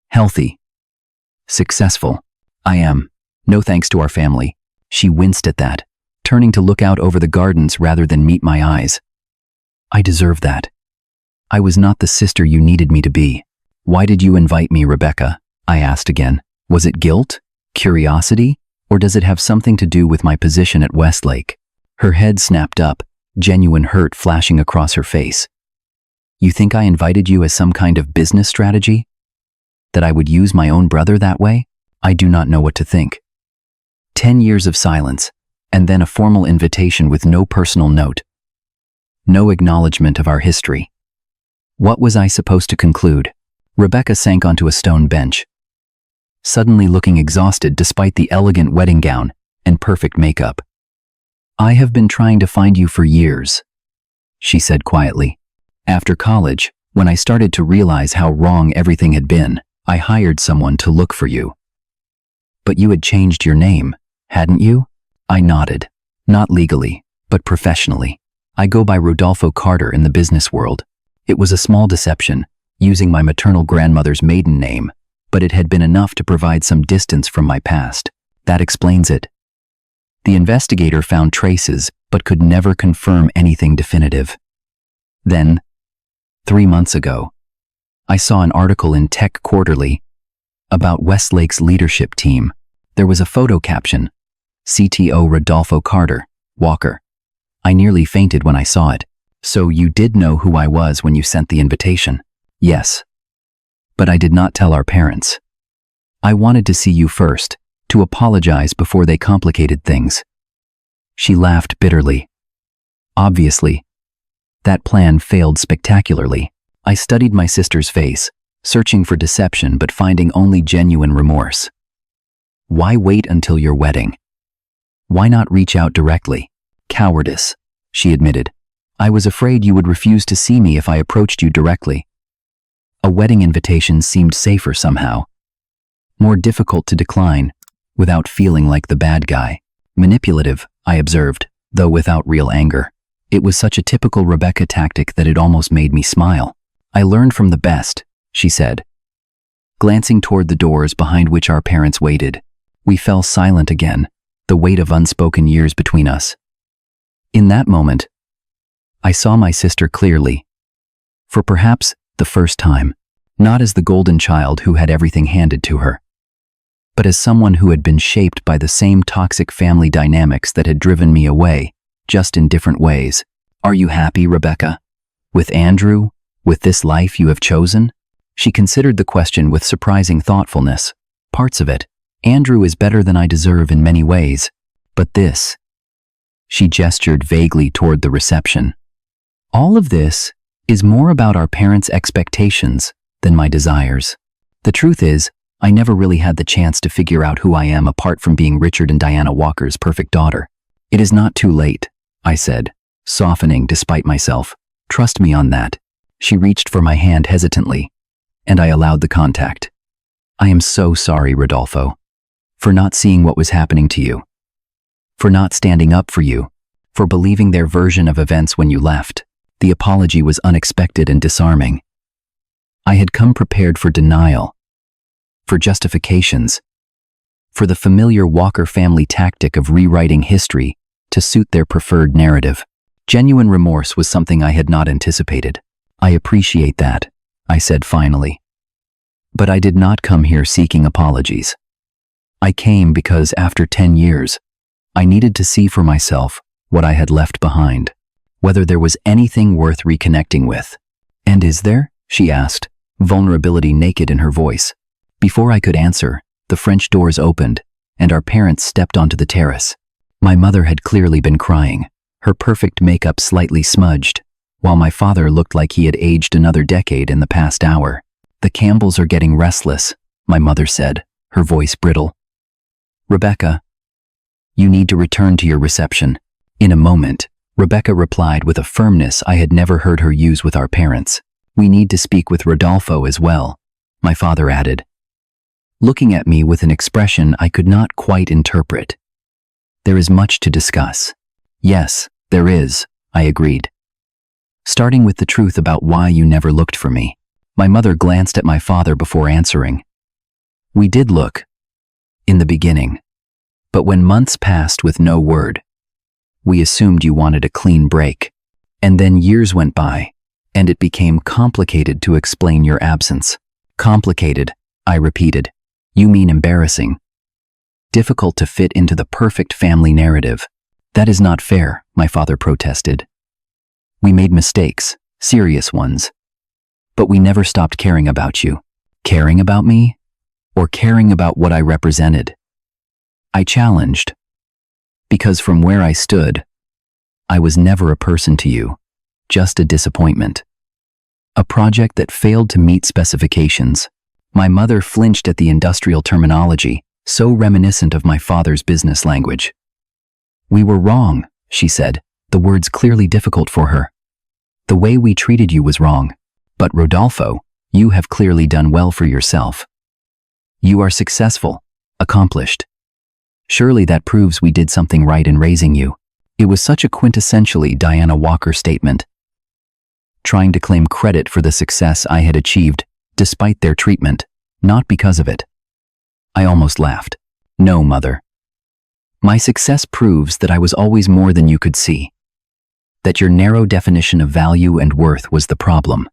Healthy. Successful. I am. No thanks to our family. She winced at that, turning to look out over the gardens rather than meet my eyes. I deserve that. I was not the sister you needed me to be. Why did you invite me, Rebecca? I asked again. Was it guilt? Curiosity? Or does it have something to do with my position at Westlake? Her head snapped up, genuine hurt flashing across her face. You think I invited you as some kind of business strategy? That I would use my own brother that way? I do not know what to think. 10 years of silence, and then a formal invitation with no personal note. No acknowledgement of our history. What was I supposed to conclude? Rebecca sank onto a stone bench, suddenly looking exhausted despite the elegant wedding gown and perfect makeup. I have been trying to find you for years, she said quietly. After college, when I started to realize how wrong everything had been, I hired someone to look for you. But you had changed your name, hadn't you? I nodded. Not legally, but professionally. I go by Rodolfo Carter in the business world. It was a small deception, using my maternal grandmother's maiden name, but it had been enough to provide some distance from my past. That explains it. The investigator found traces, but could never confirm anything definitive. Then, 3 months ago, I saw an article in Tech Quarterly about Westlake's leadership team. There was a photo caption, CTO Rodolfo Carter, Walker. I nearly fainted when I saw it. So you did know who I was when you sent the invitation? Yes. But I did not tell our parents. I wanted to see you first, to apologize before they complicated things. She laughed bitterly. Obviously, that plan failed spectacularly. I studied my sister's face, searching for deception but finding only genuine remorse. Why wait until your wedding? Why not reach out directly? Cowardice, she admitted. I was afraid you would refuse to see me if I approached you directly. A wedding invitation seemed safer somehow. More difficult to decline, without feeling like the bad guy. Manipulative, I observed, though without real anger. It was such a typical Rebecca tactic that it almost made me smile. I learned from the best, she said. Glancing toward the doors behind which our parents waited, we fell silent again, the weight of unspoken years between us. In that moment, I saw my sister clearly. For perhaps the first time, not as the golden child who had everything handed to her, but as someone who had been shaped by the same toxic family dynamics that had driven me away, just in different ways. Are you happy, Rebecca? With Andrew? With this life you have chosen? She considered the question with surprising thoughtfulness. Parts of it. Andrew is better than I deserve in many ways. But this. She gestured vaguely toward the reception. All of this is more about our parents' expectations than my desires. The truth is, I never really had the chance to figure out who I am apart from being Richard and Diana Walker's perfect daughter. It is not too late, I said, softening despite myself. Trust me on that. She reached for my hand hesitantly, and I allowed the contact. I am so sorry, Rodolfo, for not seeing what was happening to you, for not standing up for you, for believing their version of events when you left. The apology was unexpected and disarming. I had come prepared for denial, for justifications, for the familiar Walker family tactic of rewriting history to suit their preferred narrative. Genuine remorse was something I had not anticipated. I appreciate that, I said finally. But I did not come here seeking apologies. I came because after 10 years, I needed to see for myself what I had left behind, whether there was anything worth reconnecting with. And is there? She asked, vulnerability naked in her voice. Before I could answer, the French doors opened, and our parents stepped onto the terrace. My mother had clearly been crying, her perfect makeup slightly smudged, while my father looked like he had aged another decade in the past hour. The Campbells are getting restless, my mother said, her voice brittle. Rebecca, you need to return to your reception. In a moment, Rebecca replied with a firmness I had never heard her use with our parents. We need to speak with Rodolfo as well, my father added, looking at me with an expression I could not quite interpret. There is much to discuss. Yes, there is, I agreed. Starting with the truth about why you never looked for me. My mother glanced at my father before answering. We did look, in the beginning, but when months passed with no word, we assumed you wanted a clean break. And then years went by, and it became complicated to explain your absence. Complicated, I repeated. You mean embarrassing. difficult to fit into the perfect family narrative. That is not fair, my father protested. We made mistakes, serious ones. But we never stopped caring about you. Caring about me? Or caring about what I represented? I challenged. Because from where I stood, I was never a person to you, just a disappointment. A project that failed to meet specifications. My mother flinched at the industrial terminology, so reminiscent of my father's business language. We were wrong, she said, the words clearly difficult for her. The way we treated you was wrong. But Rodolfo, you have clearly done well for yourself. You are successful, accomplished. Surely that proves we did something right in raising you. It was such a quintessentially Diana Walker statement. Trying to claim credit for the success I had achieved, despite their treatment, not because of it. I almost laughed. No, Mother. My success proves that I was always more than you could see. That your narrow definition of value and worth was the problem.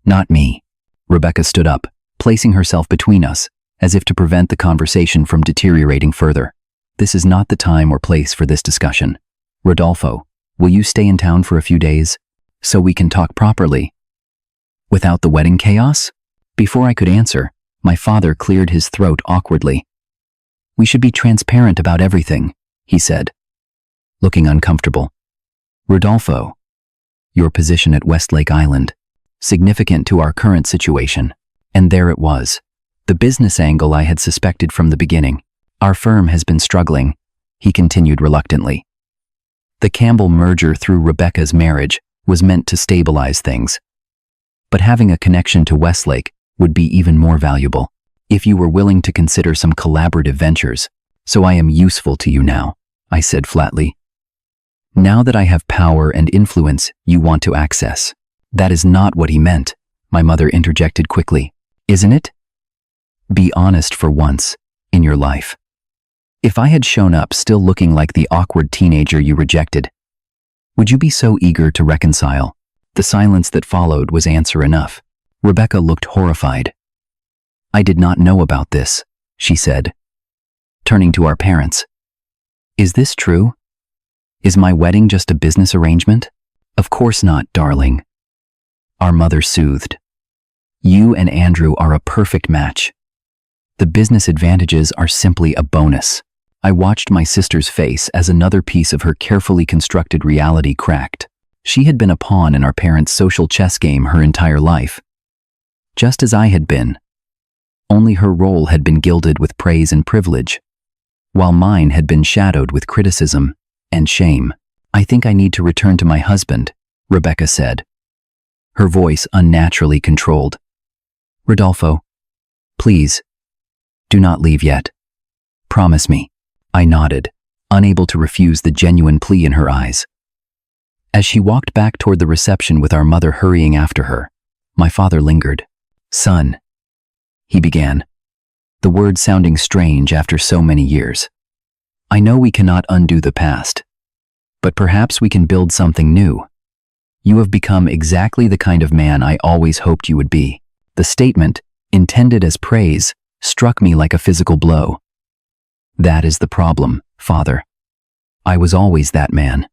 Not me. Rebecca stood up, placing herself between us, as if to prevent the conversation from deteriorating further. This is not the time or place for this discussion. Rodolfo, will you stay in town for a few days, so we can talk properly? Without the wedding chaos? Before I could answer, my father cleared his throat awkwardly. We should be transparent about everything, he said, looking uncomfortable. Rodolfo, your position at Westlake Island, significant to our current situation. And there it was, the business angle I had suspected from the beginning. Our firm has been struggling, he continued reluctantly. The Campbell merger through Rebecca's marriage was meant to stabilize things. But having a connection to Westlake would be even more valuable if you were willing to consider some collaborative ventures. So I am useful to you now, I said flatly. Now that I have power and influence you want to access. That is not what he meant, my mother interjected quickly. Isn't it? Be honest for once in your life. If I had shown up still looking like the awkward teenager you rejected, would you be so eager to reconcile? The silence that followed was answer enough. Rebecca looked horrified. I did not know about this, she said, turning to our parents. Is this true? Is my wedding just a business arrangement? Of course not, darling. Our mother soothed. You and Andrew are a perfect match. The business advantages are simply a bonus. I watched my sister's face as another piece of her carefully constructed reality cracked. She had been a pawn in our parents' social chess game her entire life. Just as I had been. Only her role had been gilded with praise and privilege, while mine had been shadowed with criticism and shame. I think I need to return to my husband, Rebecca said, her voice unnaturally controlled. Rodolfo, please, do not leave yet. Promise me. I nodded, unable to refuse the genuine plea in her eyes. As she walked back toward the reception with our mother hurrying after her, my father lingered. Son, he began, the word sounding strange after so many years. I know we cannot undo the past, but perhaps we can build something new. You have become exactly the kind of man I always hoped you would be. The statement, intended as praise, struck me like a physical blow. That is the problem, Father. I was always that man.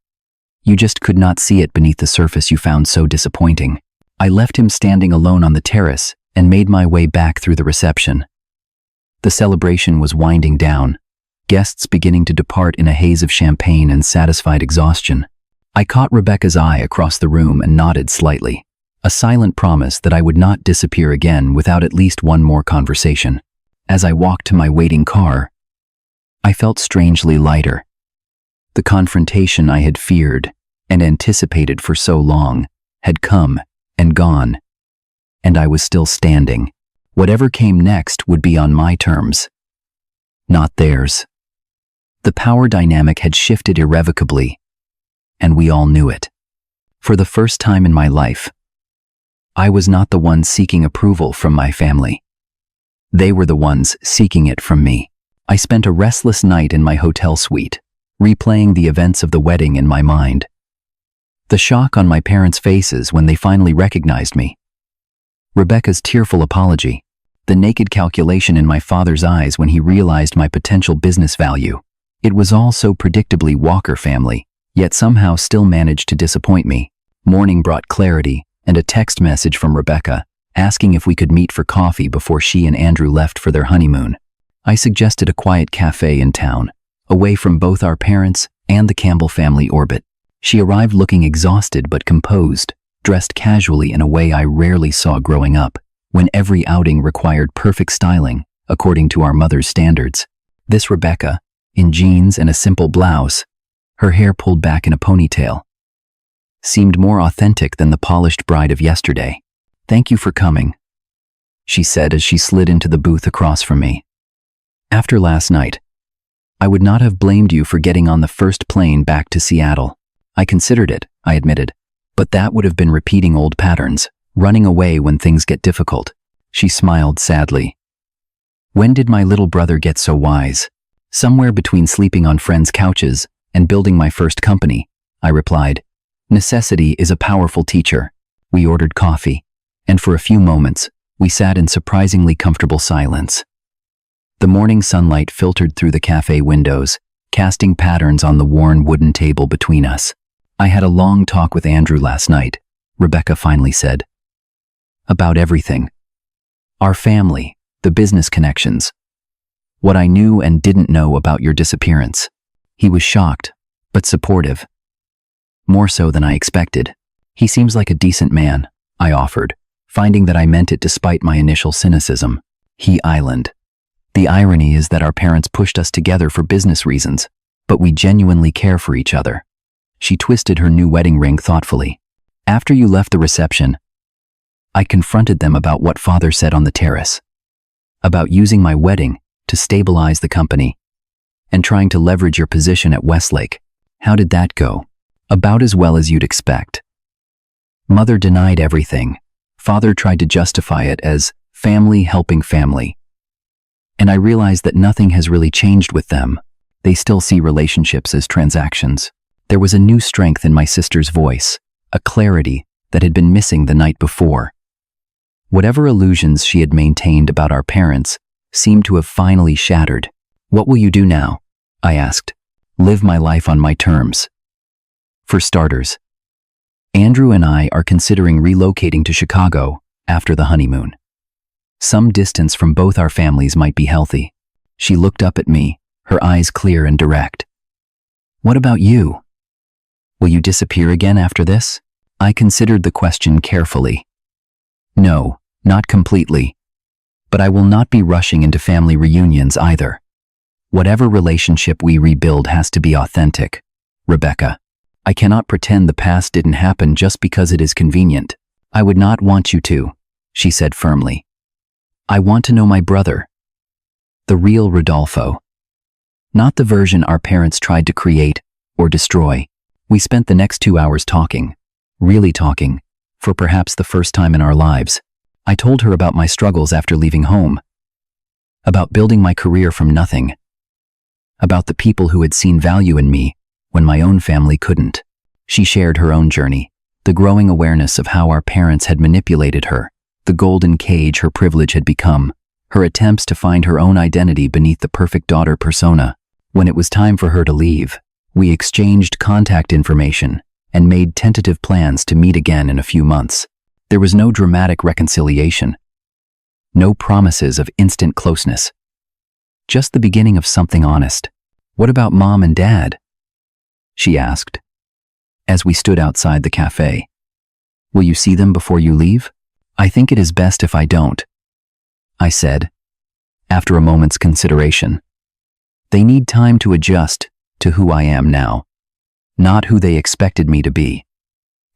You just could not see it beneath the surface you found so disappointing. I left him standing alone on the terrace and made my way back through the reception. The celebration was winding down, guests beginning to depart in a haze of champagne and satisfied exhaustion. I caught Rebecca's eye across the room and nodded slightly, a silent promise that I would not disappear again without at least one more conversation. As I walked to my waiting car, I felt strangely lighter. The confrontation I had feared and anticipated for so long had come and gone, and I was still standing. Whatever came next would be on my terms, not theirs. The power dynamic had shifted irrevocably, and we all knew it. For the first time in my life, I was not the one seeking approval from my family. They were the ones seeking it from me. I spent a restless night in my hotel suite, replaying the events of the wedding in my mind. The shock on my parents' faces when they finally recognized me. Rebecca's tearful apology, the naked calculation in my father's eyes when he realized my potential business value. It was all so predictably Walker family, yet somehow still managed to disappoint me. Morning brought clarity and a text message from Rebecca, asking if we could meet for coffee before she and Andrew left for their honeymoon. I suggested a quiet cafe in town, away from both our parents and the Campbell family orbit. She arrived looking exhausted but composed, dressed casually in a way I rarely saw growing up, when every outing required perfect styling, according to our mother's standards. This Rebecca, in jeans and a simple blouse, her hair pulled back in a ponytail, seemed more authentic than the polished bride of yesterday. "Thank you for coming," she said as she slid into the booth across from me. "After last night, I would not have blamed you for getting on the first plane back to Seattle. I considered it," I admitted, "but that would have been repeating old patterns, running away when things get difficult." She smiled sadly. "When did my little brother get so wise?" "Somewhere between sleeping on friends' couches and building my first company," I replied. "Necessity is a powerful teacher." We ordered coffee, and for a few moments, we sat in surprisingly comfortable silence. The morning sunlight filtered through the cafe windows, casting patterns on the worn wooden table between us. "I had a long talk with Andrew last night," Rebecca finally said. "About everything. Our family, the business connections. What I knew and didn't know about your disappearance." He was shocked, but supportive. More so than I expected. "He seems like a decent man," I offered, finding that I meant it despite my initial cynicism. He islanded. "The irony is that our parents pushed us together for business reasons, but we genuinely care for each other." She twisted her new wedding ring thoughtfully. "After you left the reception, I confronted them about what Father said on the terrace. About using my wedding to stabilize the company and trying to leverage your position at Westlake. How did that go?" "About as well as you'd expect. Mother denied everything. Father tried to justify it as family helping family. And I realized that nothing has really changed with them. They still see relationships as transactions." There was a new strength in my sister's voice, a clarity that had been missing the night before. Whatever illusions she had maintained about our parents seemed to have finally shattered. "What will you do now?" I asked. "Live my life on my terms." "For starters, Andrew and I are considering relocating to Chicago after the honeymoon. Some distance from both our families might be healthy." She looked up at me, her eyes clear and direct. "What about you? Will you disappear again after this?" I considered the question carefully. "No, not completely. But I will not be rushing into family reunions either. Whatever relationship we rebuild has to be authentic, Rebecca. I cannot pretend the past didn't happen just because it is convenient. I would not want you to," she said firmly. "I want to know my brother. The real Rodolfo. Not the version our parents tried to create or destroy." We spent the next 2 hours talking, really talking, for perhaps the first time in our lives. I told her about my struggles after leaving home, about building my career from nothing, about the people who had seen value in me when my own family couldn't. She shared her own journey, the growing awareness of how our parents had manipulated her, the golden cage her privilege had become, her attempts to find her own identity beneath the perfect daughter persona. When it was time for her to leave, we exchanged contact information and made tentative plans to meet again in a few months. There was no dramatic reconciliation, no promises of instant closeness. Just the beginning of something honest. "What about Mom and Dad?" she asked, as we stood outside the cafe. "Will you see them before you leave?" "I think it is best if I don't," I said, after a moment's consideration. "They need time to adjust to who I am now, not who they expected me to be.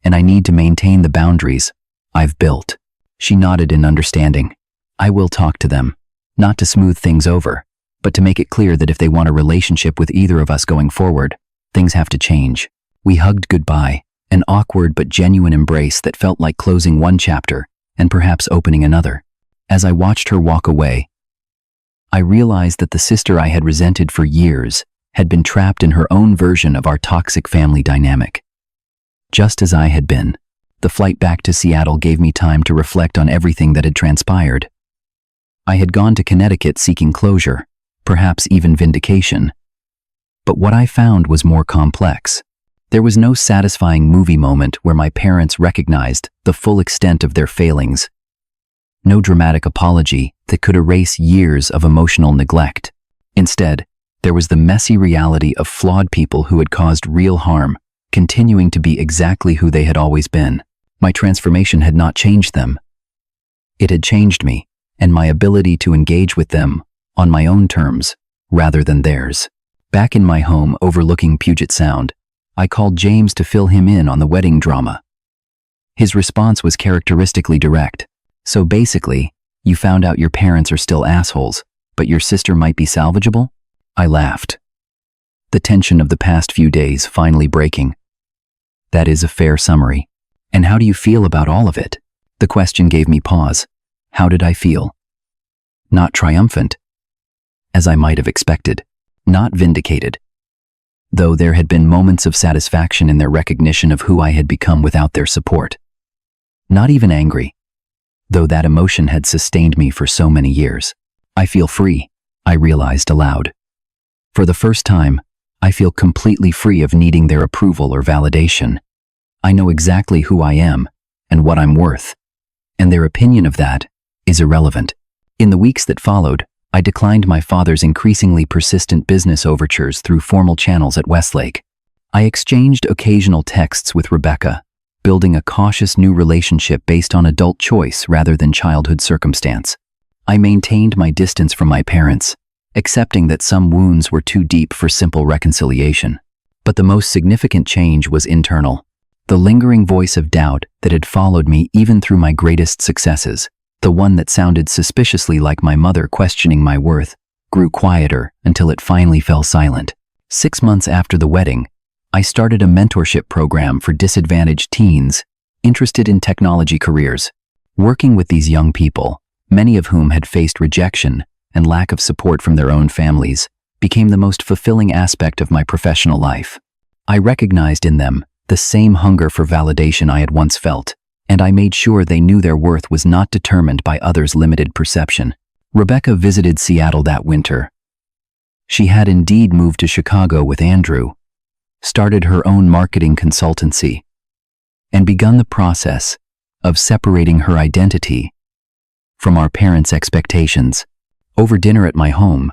And I need to maintain the boundaries I've built." She nodded in understanding. "I will talk to them, not to smooth things over, but to make it clear that if they want a relationship with either of us going forward, things have to change." We hugged goodbye, an awkward but genuine embrace that felt like closing one chapter and perhaps opening another. As I watched her walk away, I realized that the sister I had resented for years had been trapped in her own version of our toxic family dynamic. Just as I had been, the flight back to Seattle gave me time to reflect on everything that had transpired. I had gone to Connecticut seeking closure, perhaps even vindication. But what I found was more complex. There was no satisfying movie moment where my parents recognized the full extent of their failings. No dramatic apology that could erase years of emotional neglect. Instead, there was the messy reality of flawed people who had caused real harm, continuing to be exactly who they had always been. My transformation had not changed them. It had changed me, and my ability to engage with them on my own terms, rather than theirs. Back in my home overlooking Puget Sound, I called James to fill him in on the wedding drama. His response was characteristically direct. So basically, you found out your parents are still assholes, but your sister might be salvageable? I laughed. The tension of the past few days finally breaking. That is a fair summary. And how do you feel about all of it? The question gave me pause. How did I feel? Not triumphant, as I might have expected. Not vindicated, though there had been moments of satisfaction in their recognition of who I had become without their support. Not even angry, though that emotion had sustained me for so many years. I feel free, I realized aloud. For the first time, I feel completely free of needing their approval or validation. I know exactly who I am and what I'm worth, and their opinion of that is irrelevant. In the weeks that followed, I declined my father's increasingly persistent business overtures through formal channels at Westlake. I exchanged occasional texts with Rebecca, building a cautious new relationship based on adult choice rather than childhood circumstance. I maintained my distance from my parents, accepting that some wounds were too deep for simple reconciliation. But the most significant change was internal. The lingering voice of doubt that had followed me even through my greatest successes, the one that sounded suspiciously like my mother questioning my worth, grew quieter until it finally fell silent. 6 months after the wedding, I started a mentorship program for disadvantaged teens interested in technology careers. Working with these young people, many of whom had faced rejection and lack of support from their own families, became the most fulfilling aspect of my professional life. I recognized in them the same hunger for validation I had once felt, and I made sure they knew their worth was not determined by others' limited perception. Rebecca visited Seattle that winter. She had indeed moved to Chicago with Andrew, started her own marketing consultancy, and begun the process of separating her identity from our parents' expectations. Over dinner at my home,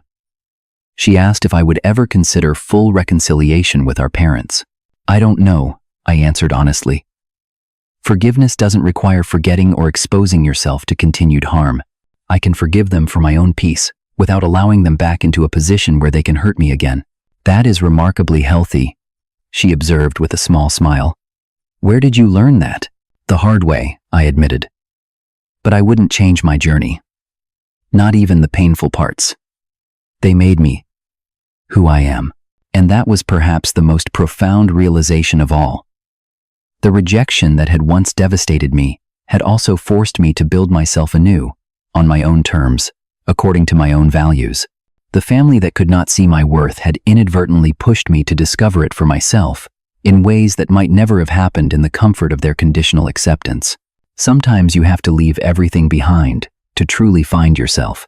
she asked if I would ever consider full reconciliation with our parents. I don't know, I answered honestly. Forgiveness doesn't require forgetting or exposing yourself to continued harm. I can forgive them for my own peace, without allowing them back into a position where they can hurt me again. That is remarkably healthy, she observed with a small smile. Where did you learn that? The hard way, I admitted. But I wouldn't change my journey. Not even the painful parts. They made me who I am. And that was perhaps the most profound realization of all. The rejection that had once devastated me had also forced me to build myself anew, on my own terms, according to my own values. The family that could not see my worth had inadvertently pushed me to discover it for myself, in ways that might never have happened in the comfort of their conditional acceptance. Sometimes you have to leave everything behind to truly find yourself.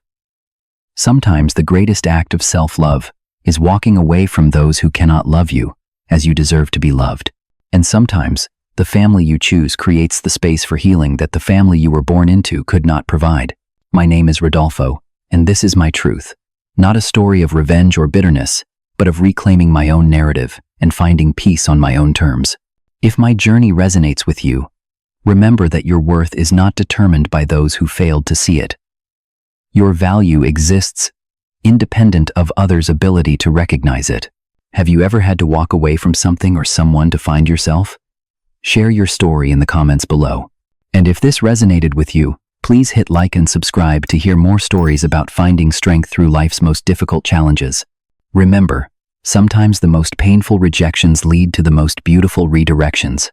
Sometimes the greatest act of self-love is walking away from those who cannot love you as you deserve to be loved. And sometimes, the family you choose creates the space for healing that the family you were born into could not provide. My name is Rodolfo, and this is my truth. Not a story of revenge or bitterness, but of reclaiming my own narrative and finding peace on my own terms. If my journey resonates with you, remember that your worth is not determined by those who failed to see it. Your value exists independent of others' ability to recognize it. Have you ever had to walk away from something or someone to find yourself? Share your story in the comments below. And if this resonated with you, please hit like and subscribe to hear more stories about finding strength through life's most difficult challenges. Remember, sometimes the most painful rejections lead to the most beautiful redirections.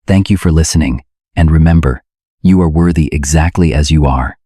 Thank you for listening, and remember, you are worthy exactly as you are.